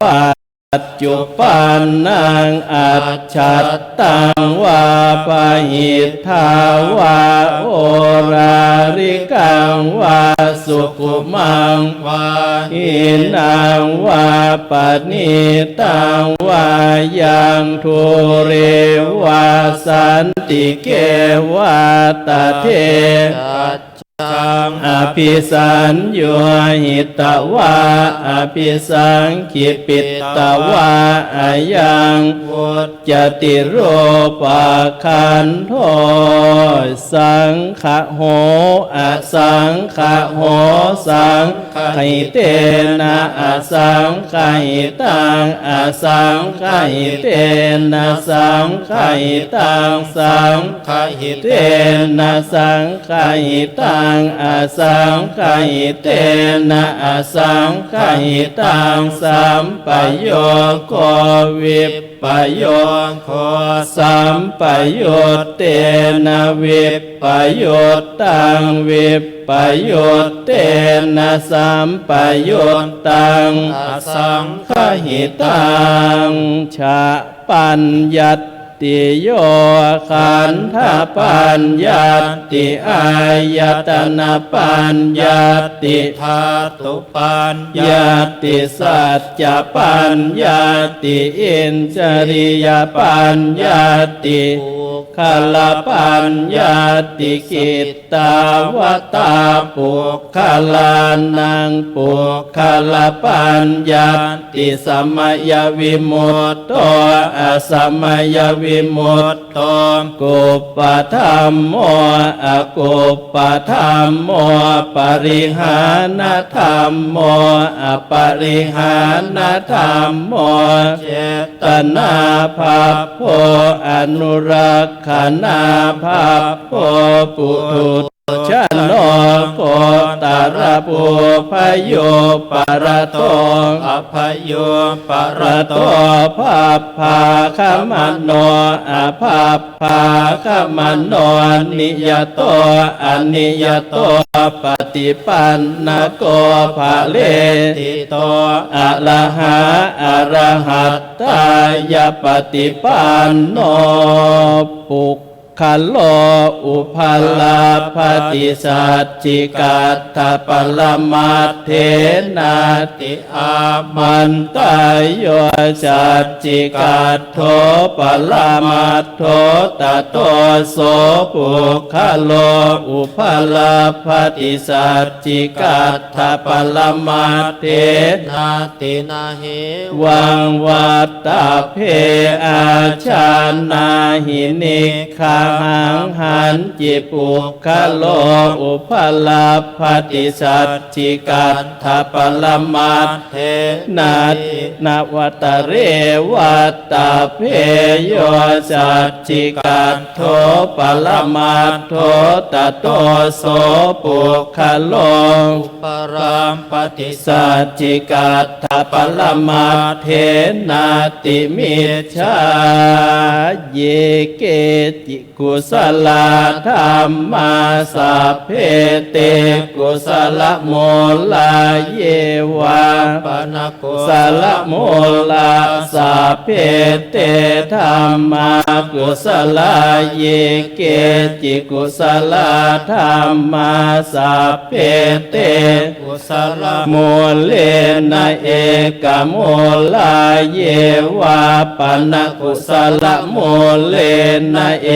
ปัจจุปันนังอัจฉัตตังวาปะหิทาวาโอราริกังวาสุขุมังวาหินังวาปณิตังวายังทุเรวาสันติเกวาตเทอภิสัญโยหิตวาอภิสังขิปิตตวาอายังวุจติโรปะคันโทสังขะโหอสังขะโหสังขิเตนะอสังขิตังอสังขิเตนะสังขิตังสังขิเตนะสังขิตังอสังขิเตนะอสังขิตังสัมปโยโควิปปโยโคสัมปโยเตนะวิปปโยตังวิปปโยเตนะสัมปโยตังอสังขิตังชะปัญญัตติโยขันธปัญญัตติอายตนะปัญญัตติธาตุปัญญัตติสัจจะปัญญัตติอินทริยปัญญัตติขลปัญญัตติกิตตาวตาปุคลานังปุคลปัญญัตติสัมมยวิมุตโตอสัมมยวิมุตโตกุปปธัมโมอกุปปธัมโมปริหานธัมโมอปริหานธัมโมเจตนาภัพโพอนุรักขณาภัพโพปุถุชนโนโคตรปุพโยปรโตอภโยปรโตภัพพาคมันโนอภัพพาคมันโนนิยโตอนิยโตปฏิปันนโกภะเลติโตอะระหะอะระหัตตายปฏิปันโนปุคคัลโลอุพัลลาภติสัจจิกัตถปรมัตเถนาติอามันตายโยสัจจิกัตโถปรมัตโถตโตโสปุคคัลโลอุพัลลาภติสัจจิกัตถปรมัตเถนาตินาเหวังวัตตเพอาชานาหินิคาหังหันจิปุคคะโลอุปลาภติสัจจิกัตถปรมัตเถนาตินวัตเรวัตตเพโยสัจจิกัตโถปรมัตโถตโตโสปุคคะโลอุปรามปฏิสัจจิกัตถปรมัตเถนาติมิจฉาเยเกจิกุศลธรรมาสัพเพเตกุศลโมลาเยวาปนกุศลโมลาสัพเพเตธรรมากุศลเยเกจิกุศลธรรมาสัพเพเตกุศลโมเลนะเอกโมลาเยวาปนกุศลโมเลนะเอ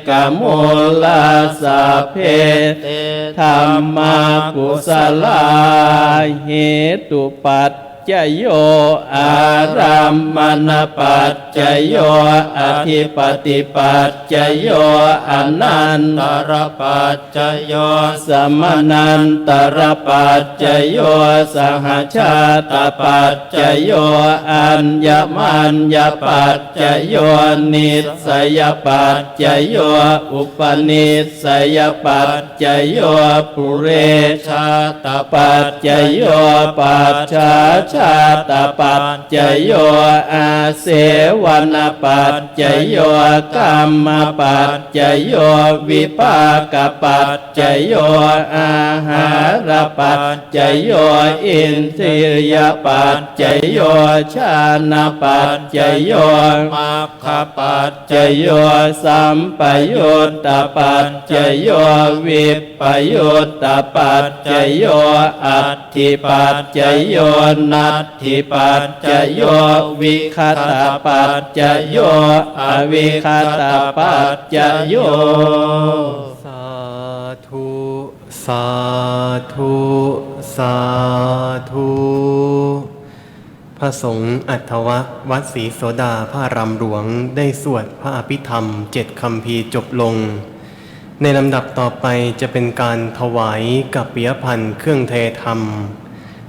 กโมลาสัพเพเตธรรมากุศลาเหตุปัจจโยอารัมมณปัจจโยอธิปติปัจจโยอนันตรปัจจโยสมนันตรปัจจโยสหชาตปัจจโยอัญญมัญญปัจจโยนิสยปัจจโยอุปนิสยปัจจโยปุเรชาตปัจจโยปัจฉาช าตปัจจโยอาเสวนปัจจโยกรรมปัจจโยวิปากปัจจโยอาหารปัจจโยอินทรียปัจจโยชานะปัจจโยมัคคปัจจโยสัมปยุตตปัจจโยวิปปยุตตปัจจโยอัตถิปัจจโยนัตถิปัจจโยวิคัตตปัจจโยอวิคัตตปัจจโยสาธุสาธุสาธุพระสงฆ์อัฏวะวัดศรีโสดาพระรามหลวงได้สวดพระอภิธรรม7 คัมภีร์จบลงในลำดับต่อไปจะเป็นการถวายกัปปิยพันธ์เครื่องเทธรรม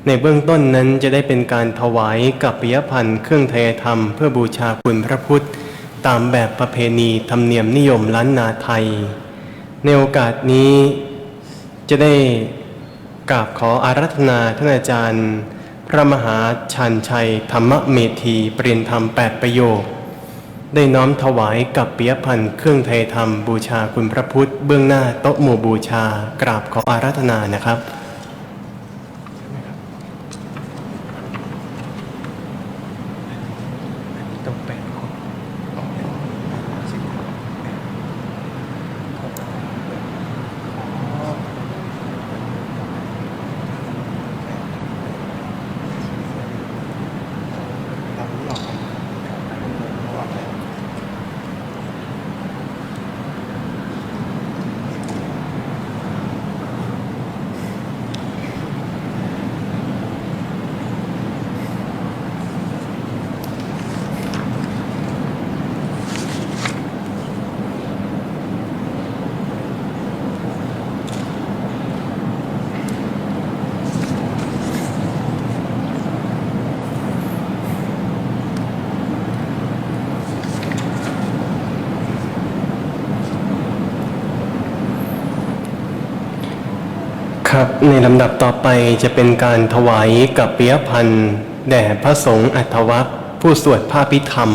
ในเบื้องต้นนั้นจะได้เป็นการถวายกัปปิยพันธ์เครื่องเทธรรมเพื่อบูชาคุณพระพุทธตามแบบประเพณีธรรมเนียมนิยมล้านนาไทยในโอกาสนี้จะได้กราบขออาราธนาท่านอาจารย์พระมหาชาญชัยธรรมเมธีปริญธรรม8 ประโยคได้น้อมถวายกัปปิยพันธ์เครื่องไทยธรรมบูชาคุณพระพุทธเบื้องหน้าโต๊ะหมู่บูชากราบขออาราธนานะครับครับในลำดับต่อไปจะเป็นการถวายกัปปิยพันธ์แด่พระสงฆ์อัฏวะผู้สวดพระอภิธรรม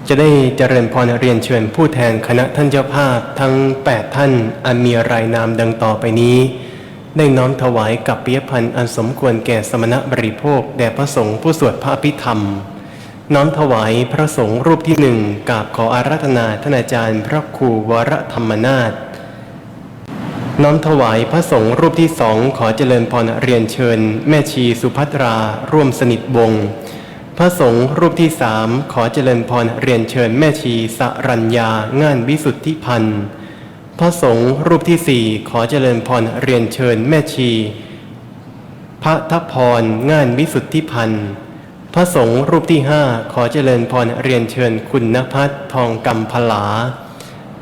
จะได้เจริญพรเรียนเชิญผู้แทนคณะท่านเจ้าภาพทั้ง8 ท่านอันมีรายนามดังต่อไปนี้ได้น้อมถวายกัปปิยพันธ์อันสมควรแก่สมณบริโภคแด่พระสงฆ์ผู้สวดพระอภิธรรมน้อมถวายพระสงฆ์รูปที่1กราบขออาราธนาท่านอาจารย์พระครูวรธรรมนาถน้อมถวายพระสงฆ์รูปที่2ขอเจริญพรเรียนเชิญแม่ชีสุภัตราร่วมสนิทวงศ์พระสงฆ์รูปที่3ขอเจริญพรเรียนเชิญแม่ชีสรัญญาง่านวิสุทธิพันธ์พระสงฆ์รูปที่4ขอเจริญพรเรียนเชิญแม่ชีพระทพรง่านวิสุทธิพันธ์พระสงฆ์รูปที่5ขอเจริญพรเรียนเชิญคุณณภัทรทองกำพลา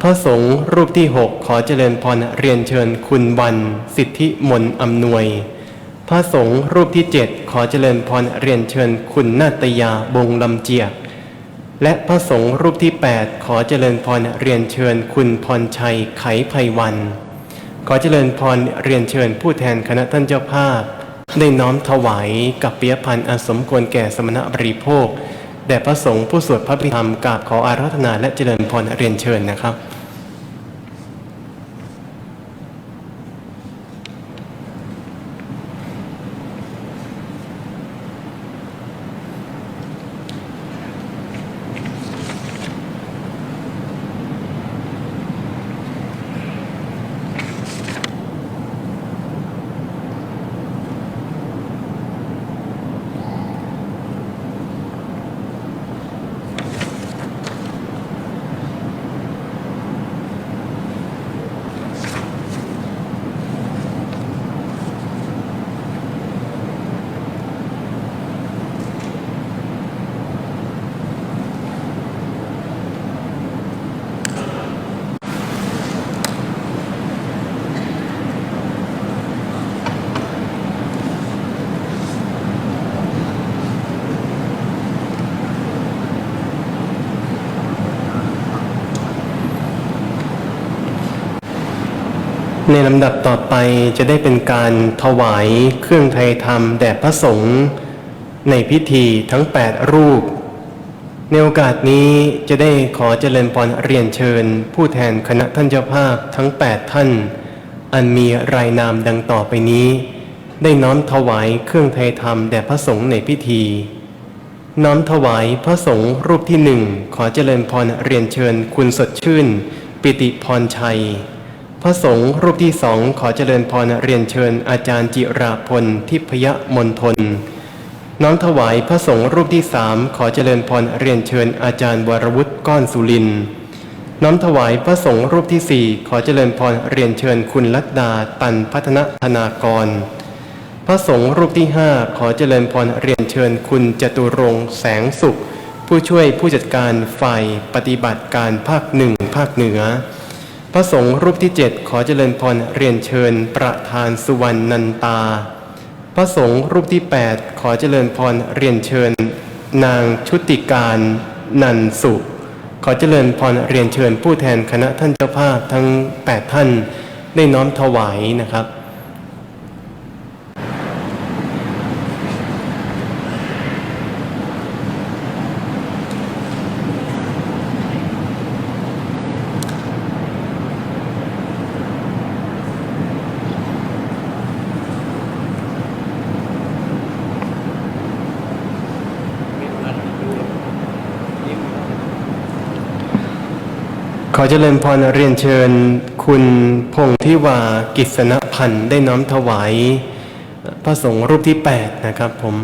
พระสงฆ์รูปที่6ขอเจริญพรเรียนเชิญคุณวันสิทธิมนอำนวยพระสงฆ์รูปที่7ขอเจริญพรเรียนเชิญคุณนาตยาบงลำเจียกและพระสงฆ์รูปที่8ขอเจริญพรเรียนเชิญคุณพรชัยไขไพวันขอเจริญพรเรียนเชิญผู้แทนคณะท่านเจ้าภาพได้น้อมถวายกัปปิยพันธ์อันสมควรแก่สมณบริโภคแด่พระสงฆ์ผู้สวดพระอภิธรรมกราบขออาราธนาและเจริญพรเรียนเชิญนะครับในลำดับต่อไปจะได้เป็นการถวายเครื่องไทยธรรมแด่พระสงฆ์ ในพิธีทั้ง8รูปในโอกาสนี้จะได้ขอเจริญพรเรียนเชิญผู้แทนคณะท่านเจ้าภาพทั้ง8ท่านอันมีรายนามดังต่อไปนี้ได้น้อมถวายเครื่องไทยธรรมแด่พระสงฆ์ในพิธีน้อมถวายพระสงฆ์รูปที่หนึ่งขอเจริญพรเรียนเชิญคุณสดชื่นปิติพรชัยพระสงฆ์รูปที่สองขอเจริญพรเรียนเชิญอาจารย์จิราพลทิพยมณฑลน้อมถวายพระสงฆ์รูปที่สามขอเจริญพรเรียนเชิญอาจารย์วรวุฒิก้อนสุรินทร์น้อมถวายพระสงฆ์รูปที่สี่ขอเจริญพรเรียนเชิญคุณลัดดาตันพัฒนธนากรพระสงฆ์รูปที่ห้าขอเจริญพรเรียนเชิญคุณจตุรงค์แสงสุขผู้ช่วยผู้จัดการฝ่ายปฏิบัติการภาคหนึ่งภาคเหนือพระสงฆ์รูปที่7ขอเจริญพรเรียนเชิญประธานสุวรรณนันตาพระสงฆ์รูปที่8ขอเจริญพรเรียนเชิญนางชุติการนันสุขอเจริญพรเรียนเชิญผู้แทนคณะท่านเจ้าภาพทั้ง8ท่านได้น้อมถวายนะครับขอเจริญพรเรียนเชิญคุณพงษ์ทิวากิษณพันธ์ได้น้อมถวายพระสงฆ์รูปที่8นะครับผม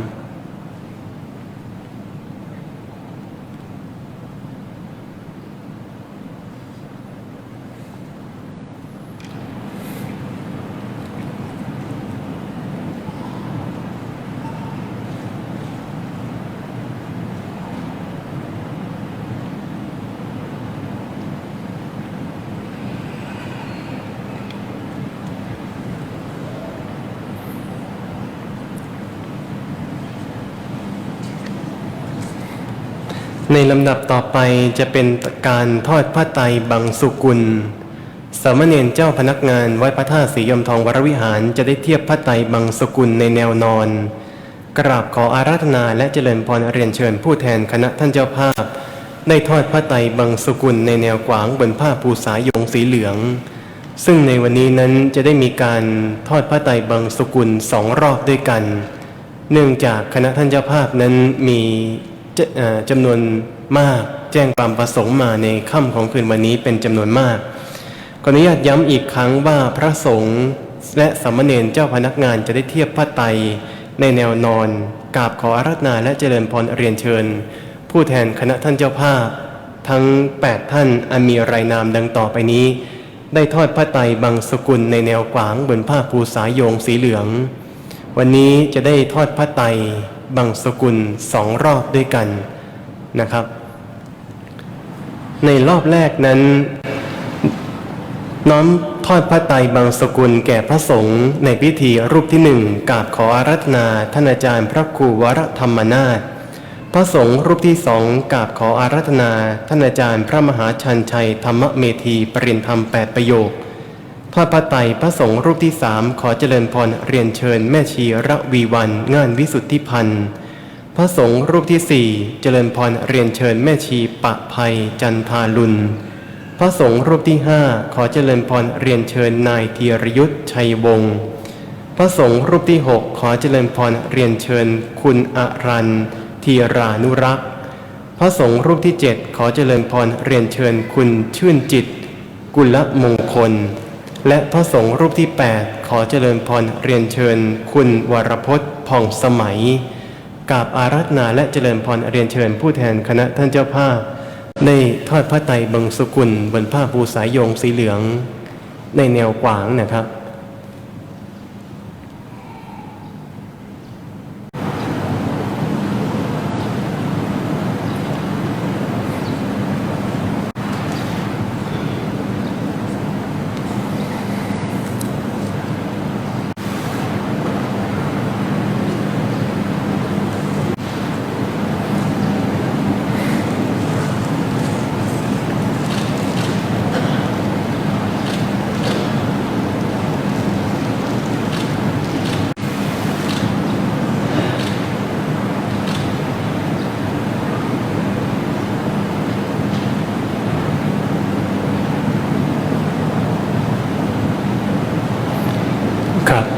ในลำดับต่อไปจะเป็นการทอดผ้าไตรบังสุกุลสามเณรเจ้าพนักงานวัดพระธาตุศรียมทองวรวิหารจะได้เทียบผ้าไตรบังสุกุลในแนวนอนกราบขออาราธนาและเจริญพรเรียนเชิญผู้แทนคณะท่านเจ้าภาพได้ทอดผ้าไตรบังสุกุลในแนวขวางบนผ้าภูษายงสีเหลืองซึ่งในวันนี้นั้นจะได้มีการทอดผ้าไตรบังสุกุล2 รอบด้วยกันเนื่องจากคณะท่านเจ้าภาพนั้นมีจำนวนมากแจ้งความประสงค์มาในค่ำของคืนวันนี้เป็นจำนวนมากขออนุญาตย้ำอีกครั้งว่าพระสงฆ์และสามเณรเจ้าพนักงานจะได้เทียบผ้าไตรในแนวนอนกราบขออาราธนาและเจริญพรเรียนเชิญผู้แทนคณะท่านเจ้าภาพทั้ง8ท่านอันมีรายนามดังต่อไปนี้ได้ทอดผ้าไตรบังสุกุลในแนวขวางบนผ้าภูษายงสีเหลืองวันนี้จะได้ทอดผ้าไตรบังสุกุล2 รอบด้วยกันนะครับในรอบแรกนั้นน้อมทอดผ้าไตรบังสุกุลแก่พระสงฆ์ในพิธีรูปที่1กราบขออาราธนาท่านอาจารย์พระครูวรธรรมนาถพระสงฆ์รูปที่2กราบขออาราธนาท่านอาจารย์พระมหาชันชัยธรรมเมธีปริญธรรม8ประโยคทอดผ้าไตรพระสงฆ์รูปที่3ขอเจริญพรเรียนเชิญแม่ชีระวีวันงานวิสุทธิพันธ์พระสงฆ์รูปที่4เจริญพรเรียนเชิญแม่ชีปะภัยจันทาลุนพระสงฆ์รูปที่5ขอเจริญพรเรียนเชิญนายธีรยุทธชัยวงศ์พระสงฆ์รูปที่6ขอเจริญพรเรียนเชิญคุณอรันธีรานุรักษ์พระสงฆ์รูปที่7ขอเจริญพรเรียนเชิญคุณชื่นจิตกุลมงคลและพระสงฆ์รูปที่8ขอเจริญพรเรียนเชิญคุณวรพจน์ผ่องสมัยกราบอาราธนาและเจริญพรเรียนเชิญผู้แทนคณะท่านเจ้าภาพได้ทอดผ้าไตรบังสุกุลบนผ้าภูษายงสีเหลืองในแนวขวางนะครับ ค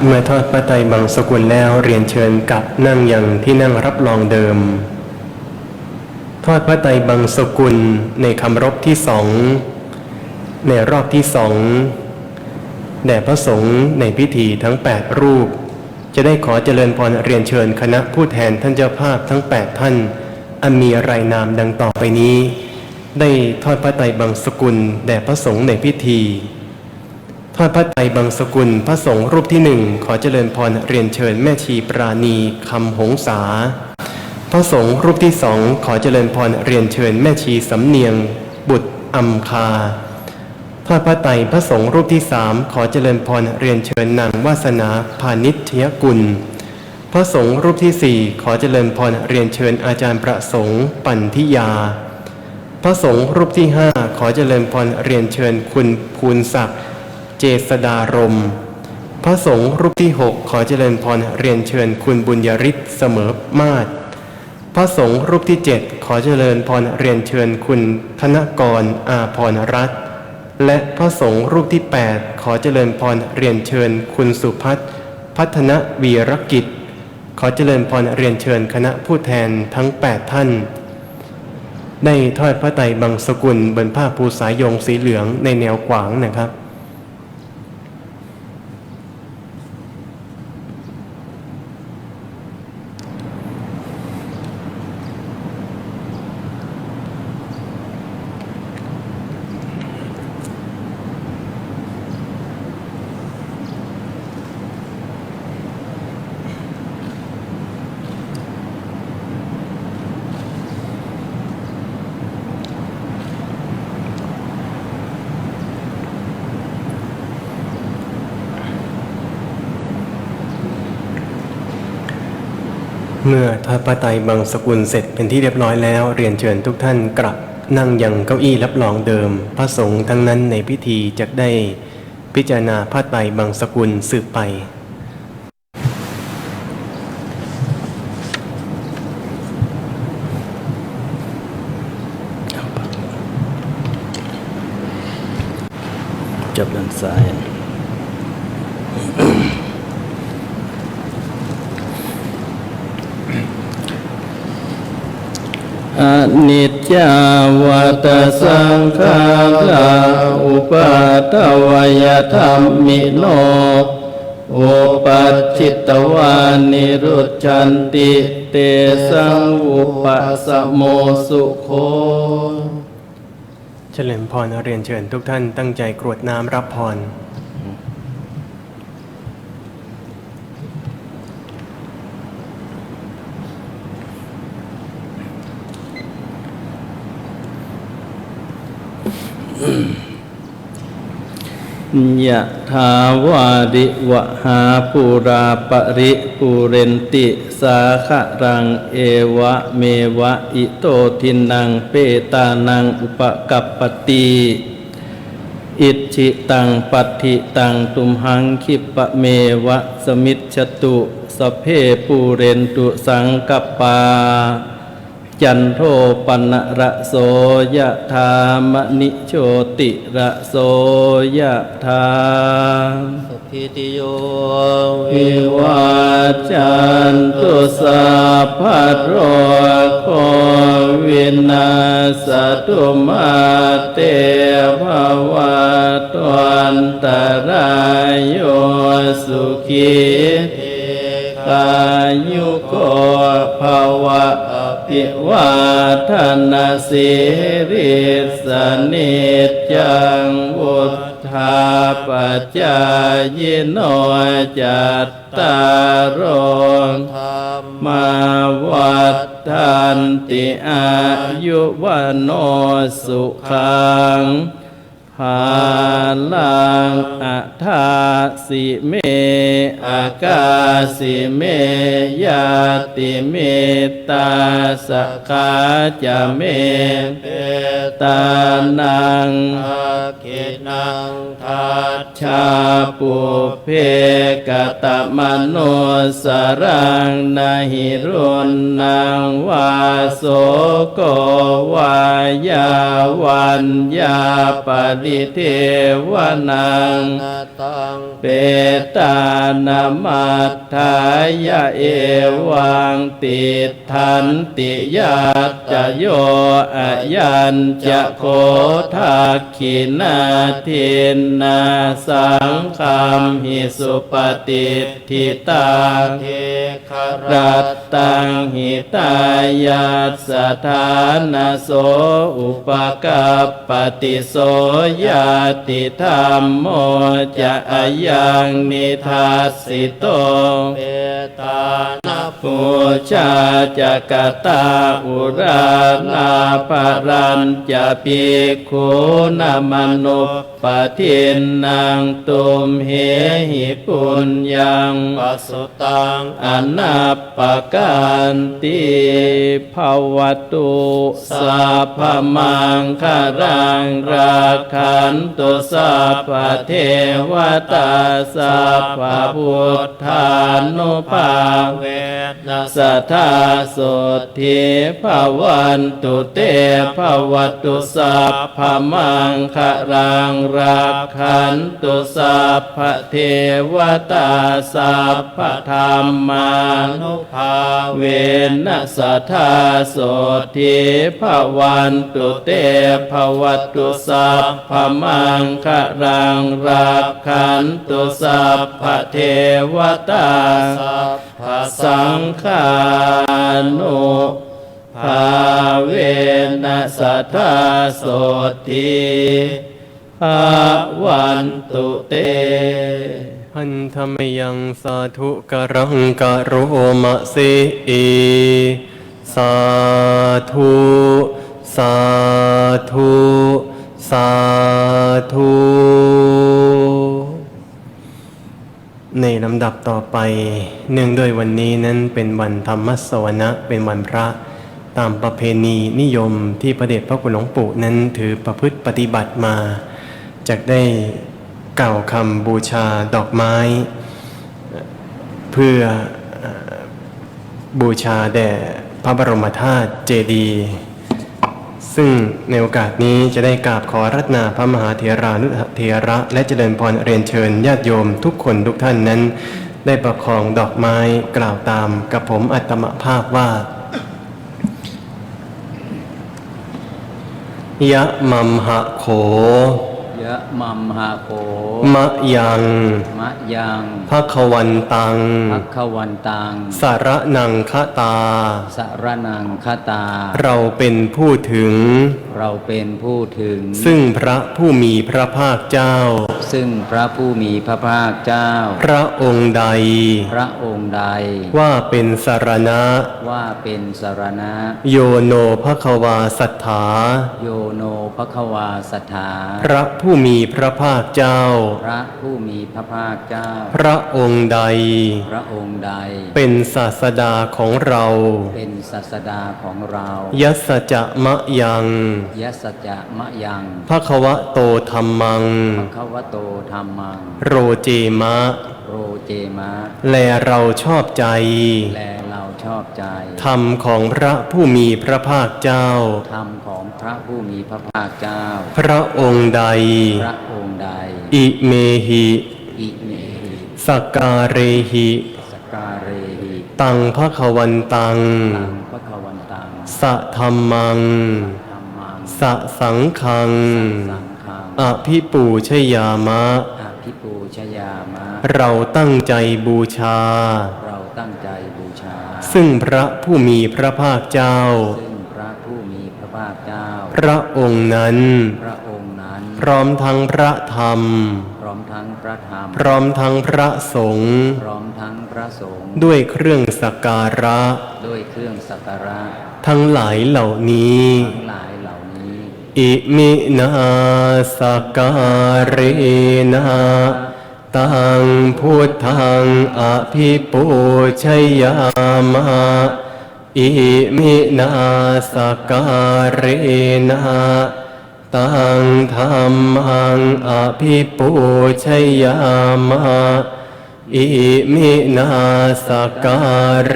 เมื่อทอดพระไตรบังสกุลแล้วเรียนเชิญกลับนั่งยังที่นั่งรับรองเดิมทอดพระไตรบังสกุลในคำรบที่สองในรอบที่สองแด่พระสงฆ์ในพิธีทั้ง8รูปจะได้ขอเจริญพรเรียนเชิญคณะผู้แทนท่านเจ้าภาพทั้ง8ท่านอันมีรายนามดังต่อไปนี้ได้ทอดพระไตรบังสกุลแด่พระสงฆ์ในพิธีทอดพระไตรบังสกุลพระสงฆ์รูปที่หนึ่งขอเจริญพรเรียนเชิญแม่ชีปราณีคำหงษาพระสงฆ์รูปที่สองขอเจริญพรเรียนเชิญแม่ชีสำเนียงบุตรอัมคาทอดพระไตรพระสงฆ์รูปที่สามขอเจริญพรเรียนเชิญนางวาสนาพานิชยกุลพระสงฆ์รูปที่สี่ขอเจริญพรเรียนเชิญอาจารย์ประสงค์ปันธิยาพระสงฆ์รูปที่ห้าขอเจริญพรเรียนเชิญคุณภูนศักดิ์เจษฎารมณ์พระสงฆ์รูปที่6ขอเจริญพรเรียนเชิญคุณบุญยฤทธิ์เสมอมาศพระสงฆ์รูปที่7ขอเจริญพรเรียนเชิญคุณธนกรอาพรรัตน์และพระสงฆ์รูปที่8ขอเจริญพรเรียนเชิญคุณสุพัฒน์พัฒนวีรกิจขอเจริญพรเรียนเชิญคณะผู้แทนทั้ง8ท่านได้ทอดพระไตรบังสกุลบนผ้าภูสายงสีเหลืองในแนวขวางนะครับเมื่อทอดพระไตรบังสกุลเสร็จเป็นที่เรียบร้อยแล้วเรียนเชิญทุกท่านกลับนั่งยังเก้าอี้รับรองเดิมพระสงฆ์ทั้งนั้นในพิธีจะได้พิจารณาพระไตรบังสกุลสืบไปจับด้านซ้ายอนิจจาวัตสังขาราอุปาทวยธรรมิโนอุปัชชิตวานิรุจจันติเตสังอุปสมโมสุโขเฉลิมพรเรียนเชิญทุกท่านตั้งใจกรวดน้ำรับพรยะถาวาริวหาปูราปริปูเรนติสาขะรังเอวะเมวะอิโตทินังเปตานังอุปกัปปติอิทธิตังปัตถิตังตุมหังคิปะเมวะสมิจฉตุสพเพปูเรนตุสังกัปปาจันโทปนะระโสยะธามณิโชติระโสยะธาสัพพิติโยวิวัจจันตุสัพพะโรโควินาศตุมาเตภวัตวันตรายโยสุขีกายุโกภวะภิวาทนาสิริสนิจจังวุฒาปัจจายโนจัตตารโธมาวัฏฏันติอายุวันโนสุขังภาลังอัฏฐาสิเมอากาสิเมยาติเมตตาสกาจะเมเปตานังอาคินังทัชชาปุเพกตมโนสรังนาหิรุณนังวาโสโกวายาวันยาป ดิเทวนังตังเปตานามัตถายะเอวังติทันติยาจโยอะยัญจะโคทักขินาทินนาสังฆามหิสุปฏิทิตาเทครัตตังหิตายัสสถานาโสอุปกัปปติโสยาติธรรมโมจะอายังนิทัสสิโตเปตานาปูชาจักตาอุรานาภรัญจะภิกขุนามนุปปทินนางตุมเหหิปุญญังปัสสุตังอนัปปกันติภวตุสัพพมังคารังราคันตุสัพพเทวตาสัพพพุทธานุภาเวนัสสัทธาสุทธิภวันตุเตภวตุสัพพมังคารังราคันตุสัพพเทวตาสัพพธรรมานุภาเวนัสสัทธาสุทธิภวันตุเตภวตุสัพพมังคารังราคันตุสัพพเทวตาสัพพสังฆานุภาเวนัสสัทธาสุทธิภวันตุเตพันธมยังสาธุกรังกะโรมะเสเอสาธุสาธุสาธุในลำดับต่อไปเนื่องด้วยวันนี้นั้นเป็นวันธรรมสวนะเป็นวันพระตามประเพณีนิยมที่พระเดชพระคุณหลวงปู่นั้นถือประพฤติปฏิบัติมาจากได้กล่าวคำบูชาดอกไม้เพื่อบูชาแด่พระบรมธาตุเจดีย์ซึ่งในโอกาสนี้จะได้กราบขอรัตนาพระมหาเถรานุเถระและเจริญพรเรียนเชิญญาติโยมทุกคนทุกท่านนั้นได้ประคองดอกไม้กล่าวตามกับผมอัตมภาพว่ายะมัมหะโขยะมัมหะโขมะยังภควันตังสารนังคตาเราเป็นผู้ถึงซึ่งพระผู้มีพระภาคเจ้าพระองค์ใดว่าเป็นสารณะโยโนภควาสัทธาพระผู้มีพระภาคเจ้าพระองค์ใดเป็นศาสดาของเรายัสสจะมะยังภควโตธัมมังโรเจมะแลเราชอบใจธรรมของพระผู้มีพระภาคเจ้าพระองค์ใดอิเมหิสักการเรหิตังภควันตังสะธัมมังสะสังฆังอภิปูชยามะเราตั้งใจบูชาซึ่งพระผู้มีพระภาคเจ้าพระองค์นั้นพร้อมทั้งพระธรรมพร้อมทั้งพระสงฆ์ด้วยเครื่องสักการะทั้งหลายเหล่านี้อิมินาสักการะตังพุทธังอภิปูชยามะอิมินาสักการะตังธัมมังอภิปูชยามะอิมินาสักการ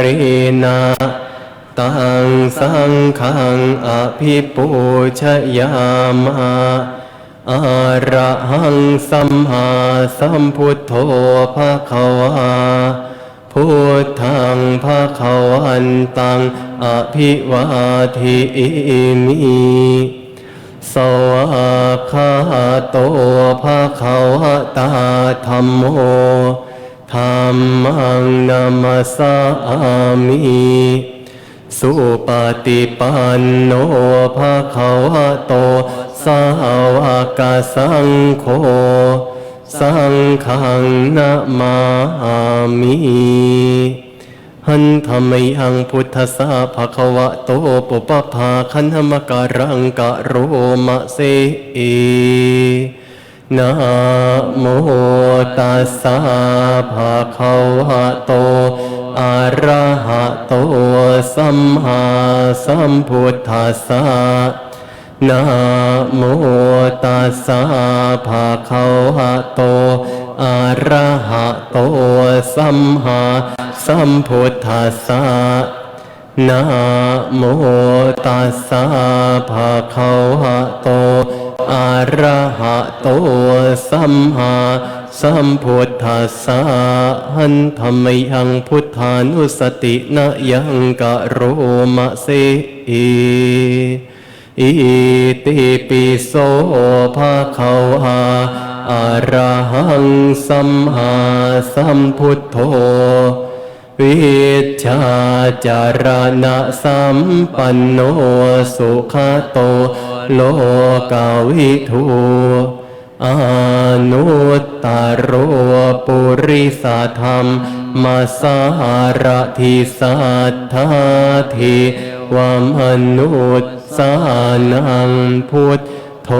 ะตังสังฆังอภิปูชยามะ อะระหังสัมมาสัมพุทโธภะคะวาพุทธังภะคะวันตังอภิวาเทมิสวากขาโตภะคะวะตาธัมโมธัมมังนามัสสามิสุปฏิปันโนภะคะวะโตสาวกสังโฆสังฆังนะมามิหันธรรมยังพุทธสสะภะคะวะโตปุปภาคันธมการังกะโรมะเสนะโมตัสสะภะคะวะโตอะระหะโตสัมมาสัมพุทธัสสะนะโมตัสสะภะคะวะโตอะระหะโตสัมมาสัมพุทธัสสะนะโมตัสสะภะคะวะโตอะระหะโตสัมมาสัมพุทธัสสะหันธรรมยังพุทธานุสตินะยังกะโรมะเสอิติปิโสภะคะวะอะระหังสัมมาสัมพุทโธวิชชาจารณะสัมปันโนสุขโตโลกาวิทูอนุตตรปุริสธรรมมาสารทิสัทธาทิวามนุษย์สานังพุทโธ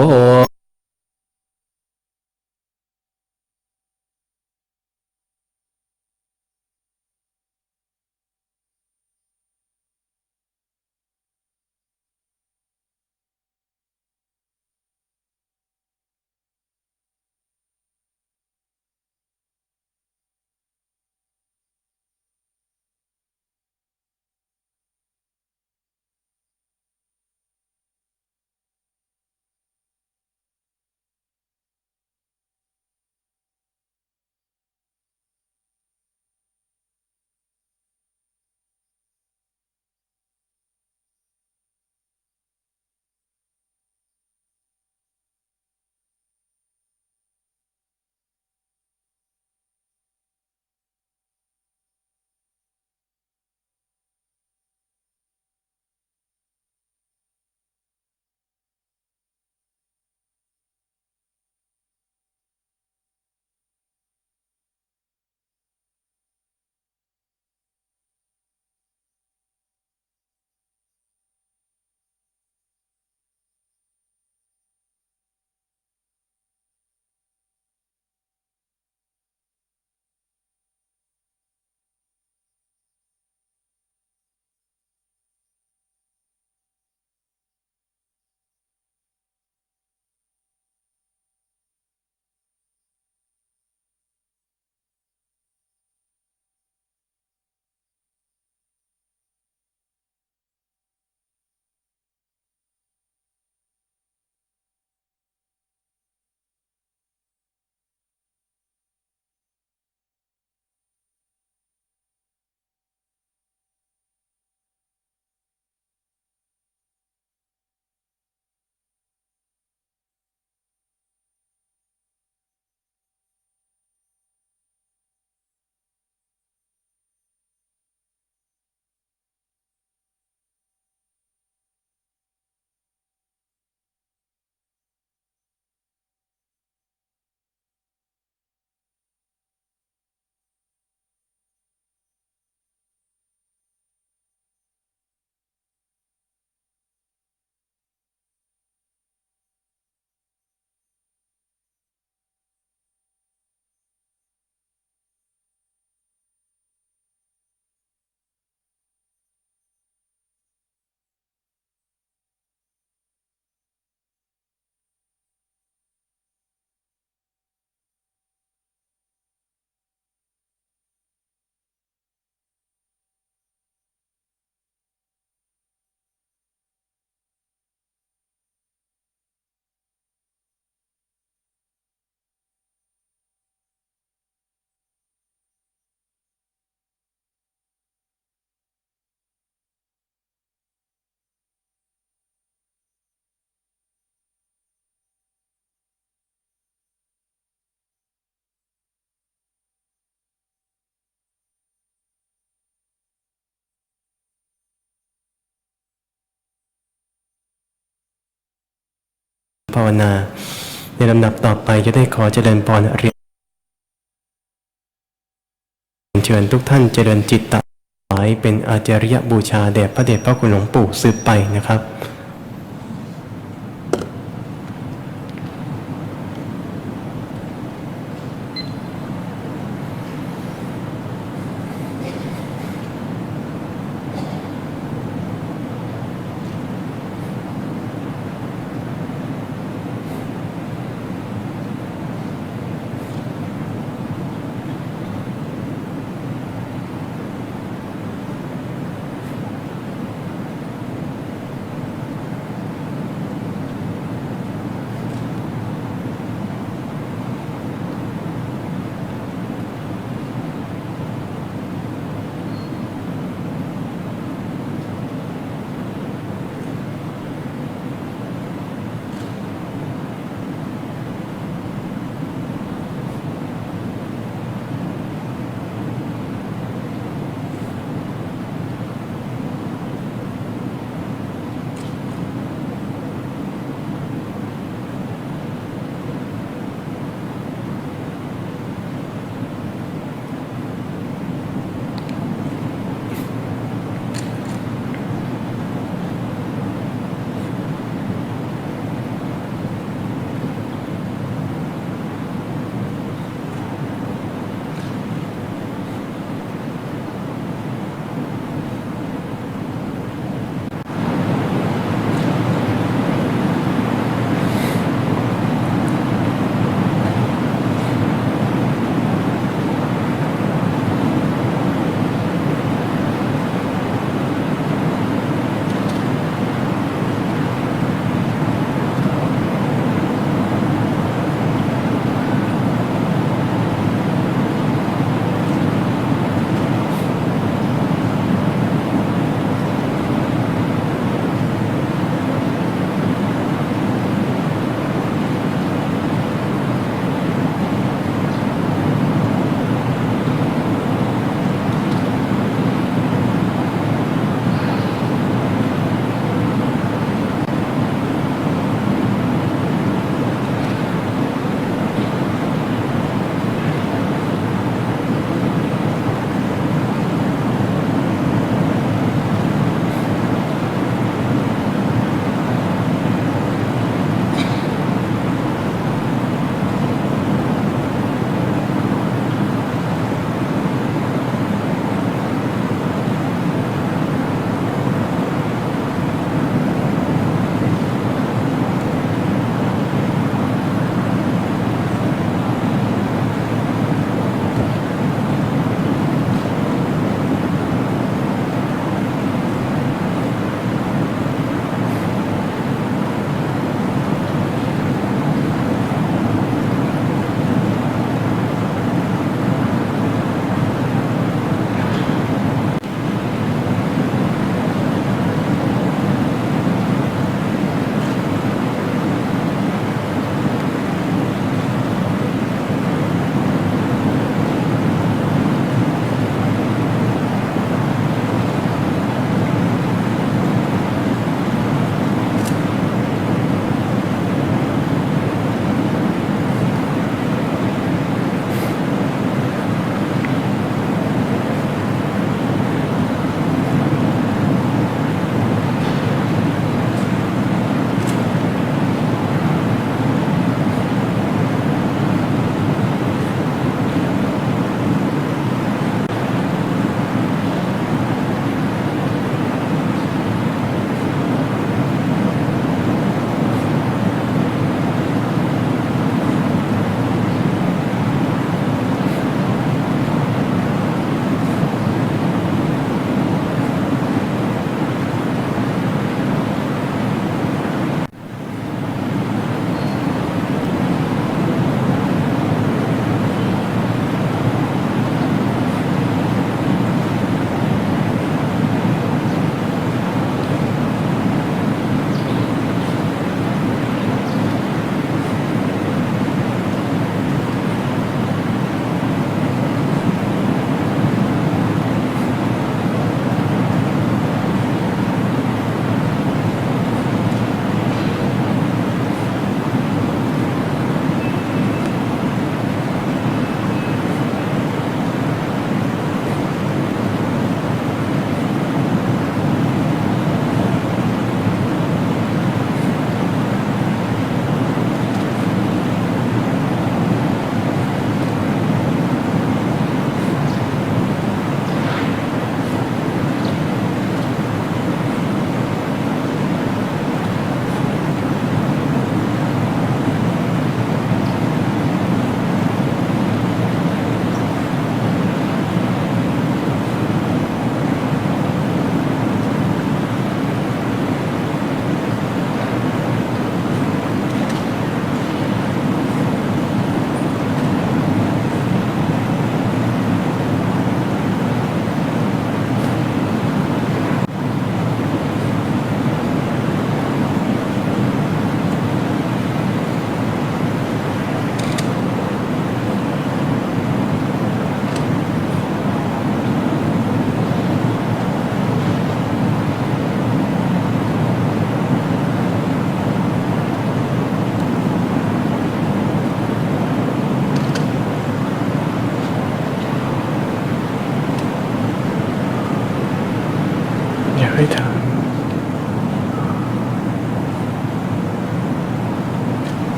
ภาวนา ในลำดับต่อไปจะได้ขอเจริญพรเรียนเชิญทุกท่านเจริญจิตตะถวายเป็นอาจาริยบูชาแด่พระเดชพระคุณหลวงปู่สืบไปนะครับ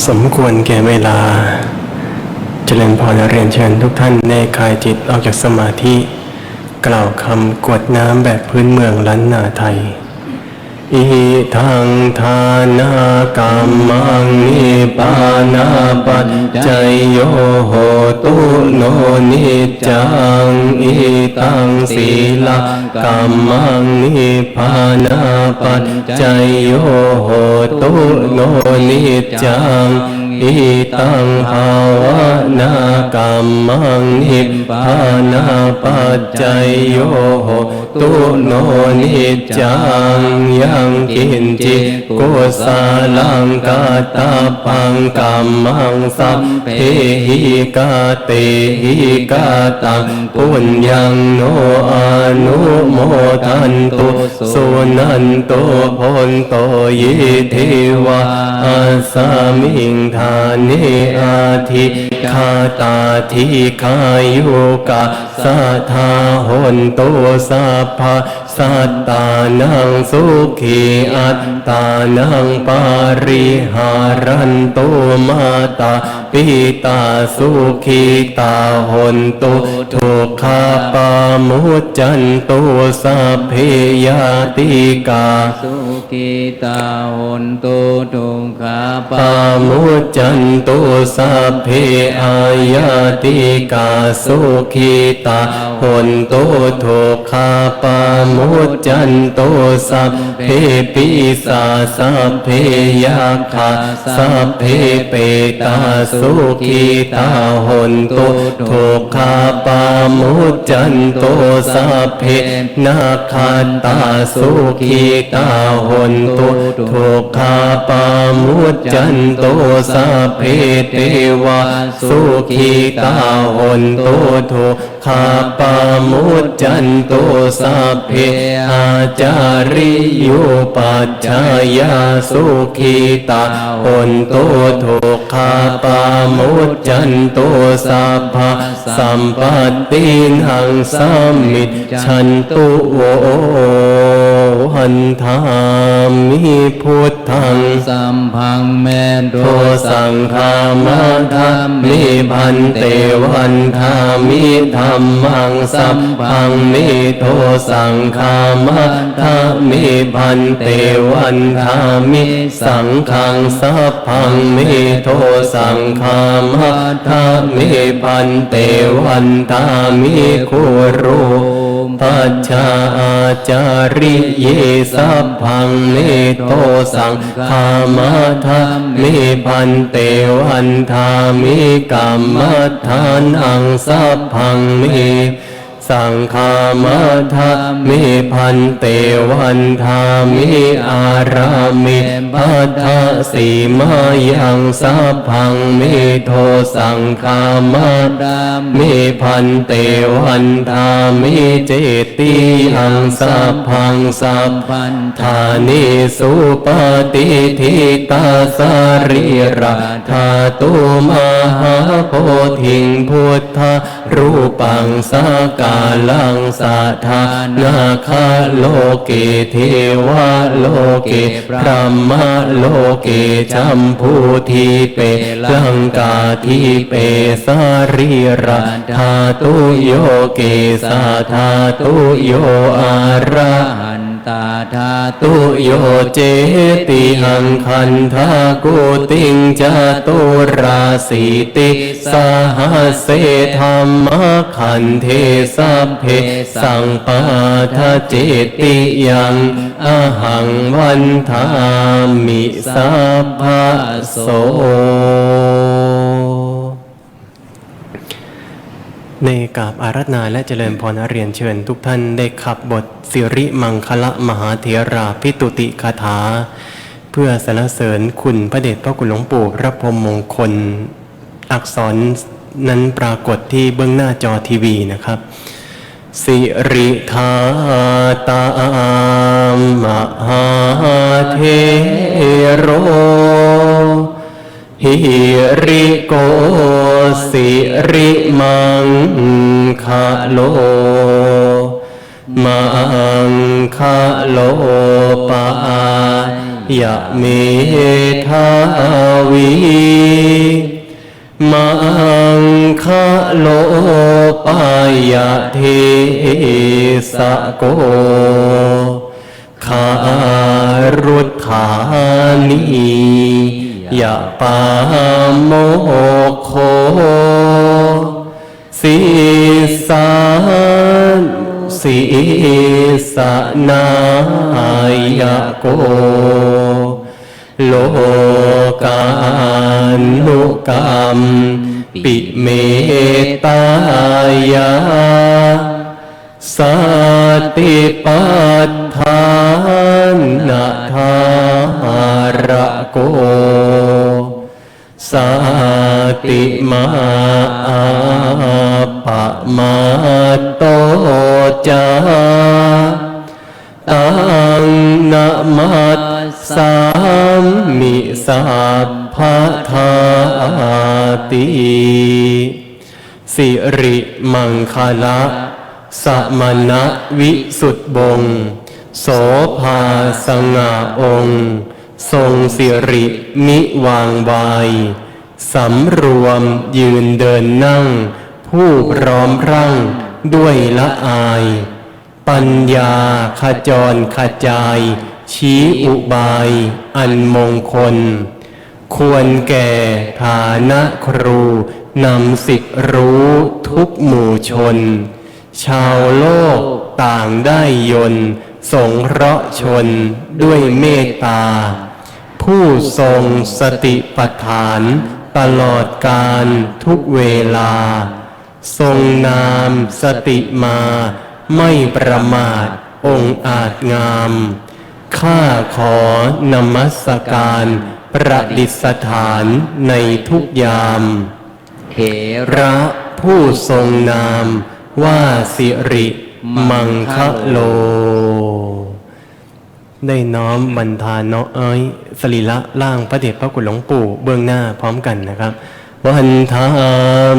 สมควรแก่เวลาเจริญพรเรียนเชิญทุกท่านได้คลายจิตออกจากสมาธิกล่าวคำกรวดน้ำแบบพื้นเมืองล้านนาไทยอิทังทานากรรมังนิปานาปัจจยโยโหตุโนนิจังอิตังศีลังกรรมังนิพานาปัจจยโยโหตุโนนิจังอิตังภาวนากรรมังนิพานาปัจจยโยโหตุโนนิจังยังกินจิกุสาลังกาตาปังกัมมังสัพเพหิกาเตหิกาตังปุญญังโนอนุโมทันตุสุนันโตพลโตยิเทวะอาสามิงทานิอาทิคาตาทิคายุกะสัทธาหนโตสัพพะสัตตานังสุขีอัตตานังปาริหารันโตมาตาปิตาสุขีตาหนโตทุกขาปามุจจันโตสัพเพยาติกาสุขิตาหนตุทุกขาปา ปามุจจันโตสัพเพอายาติกาสุขีตาหนโตทุกขาปามุจจันโตสัพเพปิสาสัพเพยัคขาสัพเพเปตาสุขีตาหนโตทุกขาปามุจจันโตสัพเพนาคาตาสุขีตาหนโตทุกขาปามุจจันโตสัพเพเทวะสุขีตาหนโตทุกขาปามุจจันโตสัพเพอาจาริยุปัจจายาสุขีตาหนโตทุกขาปามุจจันโตสัพพะสัมปัตติหังสัมมิจฉันตุโวหันธามิพุทธังสัมพังเมโดโทสังฆามาธัมมิพันเตวันธามิธัมมังสัพพังมิโทสังฆามาธัมมิพันเตวันธามิสังฆังสัพพังมิโทสังฆามาธัมมิพันเตวันธามิคุรุปัจจาอาจาริเยสัพพังมิโทสังฆามาธัมมิพันเตวันธามิกัมมัฏฐานังสัพพังมิสังฆามาธัมมิพันเตวันธามิอารามิภัทธสีมายังสัพพังมิโทสังฆามาธัมมิพันเตวันธามิเจติยังสัพพังสัพพันธานิสุปฏิทิตาสาริราธาตุมหาโพธิงพุทธรูปังสากาลังสัทธานาคาโลเกเทวะโลเกพระมะโลเกจัมพูทีเปลังกาทีเปสาริราธาตุโยเกสาธาตุโยอาระหันตาธาตุโยเจติหังคันธากุติงจตุราสีติสหัสเสธรรมขันเทสัพเพสังปาทะเจติยังอหังวันธามิสัพพะโสในกราบอาราธนาและเจริญพรเรียนเชิญทุกท่านได้ขับบทสิริมังคละมหาเถราพิตุติคาถาเพื่อสรรเสริญคุณพระเดชพระคุณหลวงปู่พระพรหมมงคลอักษรนั้นปรากฏที่เบื้องหน้าจอทีวีนะครับสิริธาตามมหาเทโรหิริโกสิริมังคโลมังคโลปา ยะเมทาวีมังคะโลปายะเทสะโกคารุธานียะปาโมโคสีสานสีสนายะโกโลกานุกรรมปิเมตายาสัตติปัฏฐานนาทาระโกสัตติมาปะมาโตจาตังนะมัสสามิสัพพะทาติสิริมังคละสมณะวิสุทธิบงศ์โสภาสง่าองค์ทรงสิริมิวางวายสำรวมยืนเดินนั่งผู้พร้อมรั่งด้วยละอายปัญญาขจรขจายชี้อุบายอันมงคลควรแก่ฐานะครูนำสิทธิรู้ทุกหมู่ชนชาวโลกต่างได้ยนต์สงเคราะห์ชนด้วยเมตตาผู้ทรงสติปัฏฐานตลอดกาลทุกเวลาทรงนามสติมาไม่ประมาทองค์อาจงามข้าขอนมัสการประดิษฐานในทุกยามเถระผู้ทรงนามว่าสิริมังคะโลได้น้อมบรรทาน้อยสรีระร่างพระเดชพระคุณหลวงปู่เบื้องหน้าพร้อมกันนะครับวันทา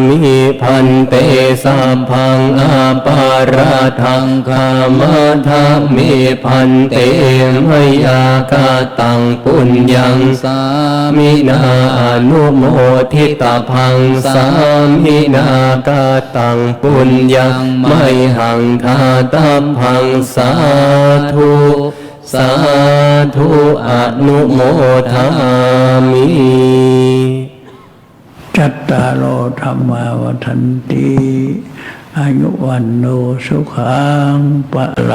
มิพันเตสัพพังอาปาราทังคามาทามิพันเตมยากาตังปุญญังสามินาอนุโมทิตาพังสามินากาตังปุญญังไม่หังทาตาพังสาธุสาธุอนุโมทามิจัตตารโอธรรมาวัฏันติอายุวันโนสุขังปะลัง